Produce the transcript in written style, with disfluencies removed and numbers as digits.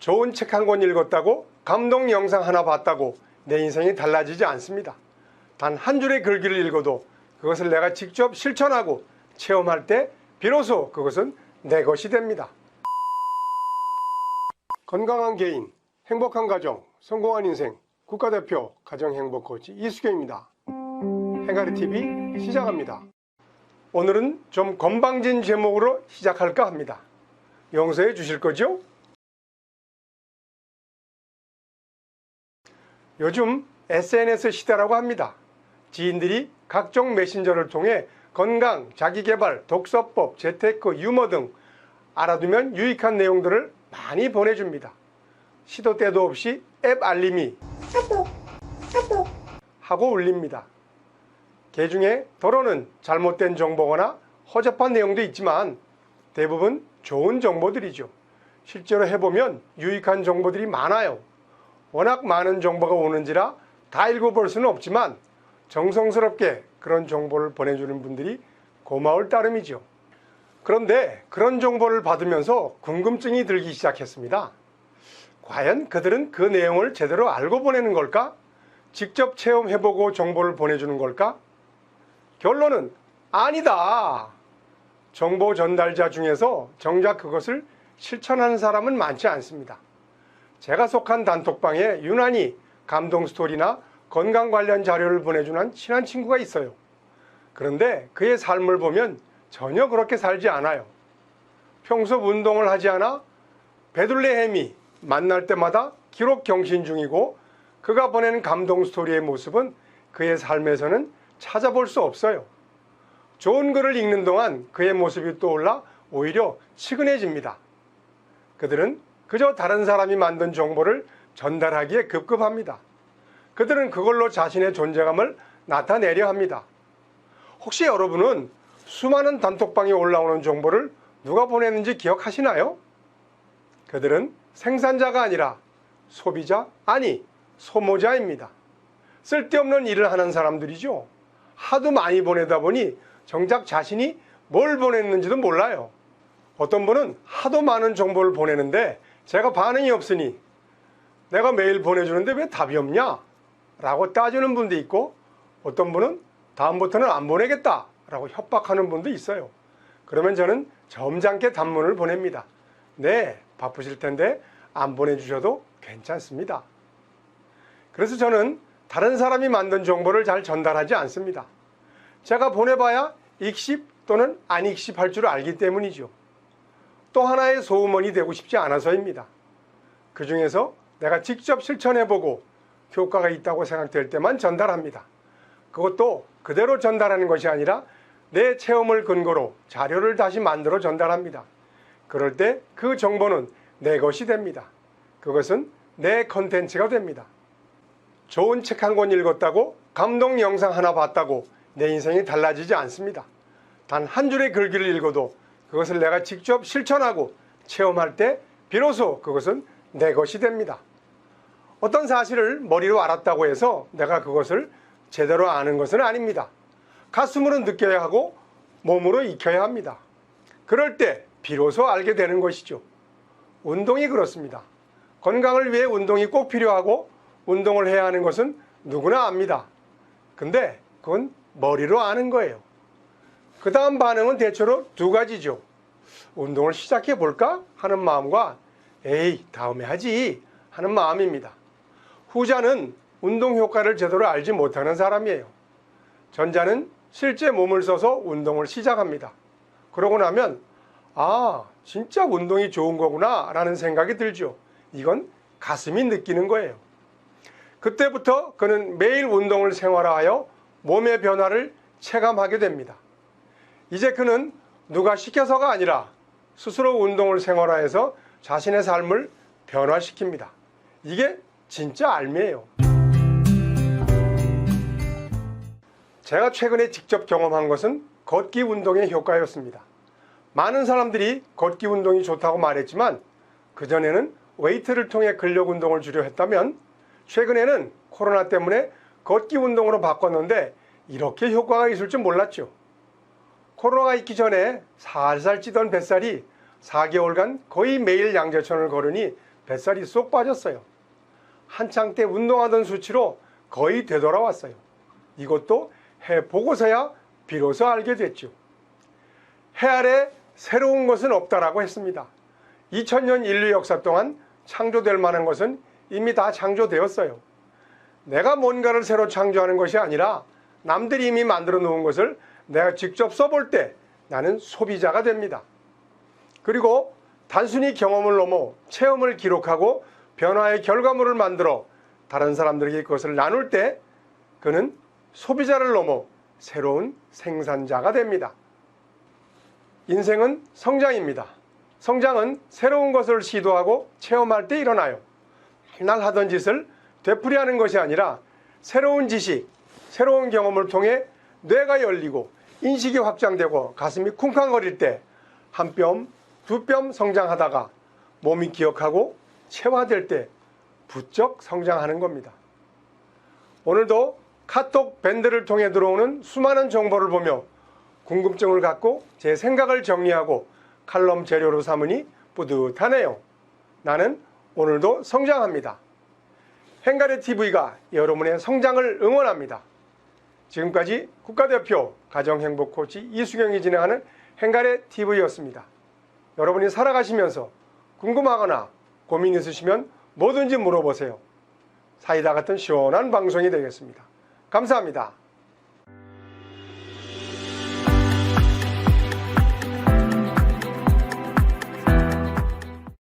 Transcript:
좋은 책 한 권 읽었다고, 감동 영상 하나 봤다고 내 인생이 달라지지 않습니다. 단 한 줄의 글귀를 읽어도 그것을 내가 직접 실천하고 체험할 때 비로소 그것은 내 것이 됩니다. 건강한 개인, 행복한 가정, 성공한 인생, 국가대표 가정행복코치 이수경입니다. 행가리TV 시작합니다. 오늘은 좀 건방진 제목으로 시작할까 합니다. 용서해 주실 거죠? 요즘 SNS 시대라고 합니다. 지인들이 각종 메신저를 통해 건강, 자기개발, 독서법, 재테크, 유머 등 알아두면 유익한 내용들을 많이 보내줍니다. 시도 때도 없이 앱 알림이 하고 울립니다. 그 중에 더러는 잘못된 정보거나 허접한 내용도 있지만 대부분 좋은 정보들이죠. 실제로 해보면 유익한 정보들이 많아요. 워낙 많은 정보가 오는지라 다 읽어볼 수는 없지만 정성스럽게 그런 정보를 보내주는 분들이 고마울 따름이죠. 그런데 그런 정보를 받으면서 궁금증이 들기 시작했습니다. 과연 그들은 그 내용을 제대로 알고 보내는 걸까? 직접 체험해보고 정보를 보내주는 걸까? 결론은 아니다. 정보 전달자 중에서 정작 그것을 실천하는 사람은 많지 않습니다. 제가 속한 단톡방에 유난히 감동 스토리나 건강 관련 자료를 보내주는 친한 친구가 있어요. 그런데 그의 삶을 보면 전혀 그렇게 살지 않아요. 평소 운동을 하지 않아 베들레헴이 만날 때마다 기록 경신 중이고 그가 보내는 감동 스토리의 모습은 그의 삶에서는 찾아볼 수 없어요. 좋은 글을 읽는 동안 그의 모습이 떠올라 오히려 치근해집니다. 그들은 그저 다른 사람이 만든 정보를 전달하기에 급급합니다. 그들은 그걸로 자신의 존재감을 나타내려 합니다. 혹시 여러분은 수많은 단톡방에 올라오는 정보를 누가 보냈는지 기억하시나요? 그들은 생산자가 아니라 소비자, 아니 소모자입니다. 쓸데없는 일을 하는 사람들이죠. 하도 많이 보내다 보니 정작 자신이 뭘 보냈는지도 몰라요. 어떤 분은 하도 많은 정보를 보내는데 제가 반응이 없으니 내가 매일 보내주는데 왜 답이 없냐? 라고 따지는 분도 있고 어떤 분은 다음부터는 안 보내겠다 라고 협박하는 분도 있어요. 그러면 저는 점잖게 단문을 보냅니다. 네, 바쁘실 텐데 안 보내주셔도 괜찮습니다. 그래서 저는 다른 사람이 만든 정보를 잘 전달하지 않습니다. 제가 보내봐야 익십 또는 안 익십할 줄 알기 때문이죠. 또 하나의 소음원이 되고 싶지 않아서입니다. 그 중에서 내가 직접 실천해보고 효과가 있다고 생각될 때만 전달합니다. 그것도 그대로 전달하는 것이 아니라 내 체험을 근거로 자료를 다시 만들어 전달합니다. 그럴 때 그 정보는 내 것이 됩니다. 그것은 내 컨텐츠가 됩니다. 좋은 책 한 권 읽었다고, 감동 영상 하나 봤다고 내 인생이 달라지지 않습니다. 단 한 줄의 글귀를 읽어도 그것을 내가 직접 실천하고 체험할 때 비로소 그것은 내 것이 됩니다. 어떤 사실을 머리로 알았다고 해서 내가 그것을 제대로 아는 것은 아닙니다. 가슴으로 느껴야 하고 몸으로 익혀야 합니다. 그럴 때 비로소 알게 되는 것이죠. 운동이 그렇습니다. 건강을 위해 운동이 꼭 필요하고 운동을 해야 하는 것은 누구나 압니다. 근데 그건 머리로 아는 거예요. 그 다음 반응은 대체로 두 가지죠. 운동을 시작해 볼까 하는 마음과 에이 다음에 하지 하는 마음입니다. 후자는 운동 효과를 제대로 알지 못하는 사람이에요. 전자는 실제 몸을 써서 운동을 시작합니다. 그러고 나면 아 진짜 운동이 좋은 거구나 라는 생각이 들죠. 이건 가슴이 느끼는 거예요. 그때부터 그는 매일 운동을 생활화하여 몸의 변화를 체감하게 됩니다. 이제 그는 누가 시켜서가 아니라 스스로 운동을 생활화해서 자신의 삶을 변화시킵니다. 이게 진짜 알미예요. 제가 최근에 직접 경험한 것은 걷기 운동의 효과였습니다. 많은 사람들이 걷기 운동이 좋다고 말했지만 그전에는 웨이트를 통해 근력 운동을 주려 했다면 최근에는 코로나 때문에 걷기 운동으로 바꿨는데 이렇게 효과가 있을 줄 몰랐죠. 코로나가 있기 전에 살살 찌던 뱃살이 4개월간 거의 매일 양재천을 걸으니 뱃살이 쏙 빠졌어요. 한창 때 운동하던 수치로 거의 되돌아왔어요. 이것도 해보고서야 비로소 알게 됐죠. 해 아래 새로운 것은 없다라고 했습니다. 2000년 인류 역사 동안 창조될 만한 것은 이미 다 창조되었어요. 내가 뭔가를 새로 창조하는 것이 아니라 남들이 이미 만들어 놓은 것을 내가 직접 써볼 때 나는 소비자가 됩니다. 그리고 단순히 경험을 넘어 체험을 기록하고 변화의 결과물을 만들어 다른 사람들에게 그것을 나눌 때 그는 소비자를 넘어 새로운 생산자가 됩니다. 인생은 성장입니다. 성장은 새로운 것을 시도하고 체험할 때 일어나요. 맨날 하던 짓을 되풀이하는 것이 아니라 새로운 지식, 새로운 경험을 통해 뇌가 열리고 인식이 확장되고 가슴이 쿵쾅거릴 때 한 뼘, 두 뼘 성장하다가 몸이 기억하고 체화될 때 부쩍 성장하는 겁니다. 오늘도 카톡 밴드를 통해 들어오는 수많은 정보를 보며 궁금증을 갖고 제 생각을 정리하고 칼럼 재료로 삼으니 뿌듯하네요. 나는 오늘도 성장합니다. 행가래 TV가 여러분의 성장을 응원합니다. 지금까지 국가대표 가정행복코치 이수경이 진행하는 행가래 TV였습니다. 여러분이 살아가시면서 궁금하거나 고민 있으시면 뭐든지 물어보세요. 사이다 같은 시원한 방송이 되겠습니다. 감사합니다.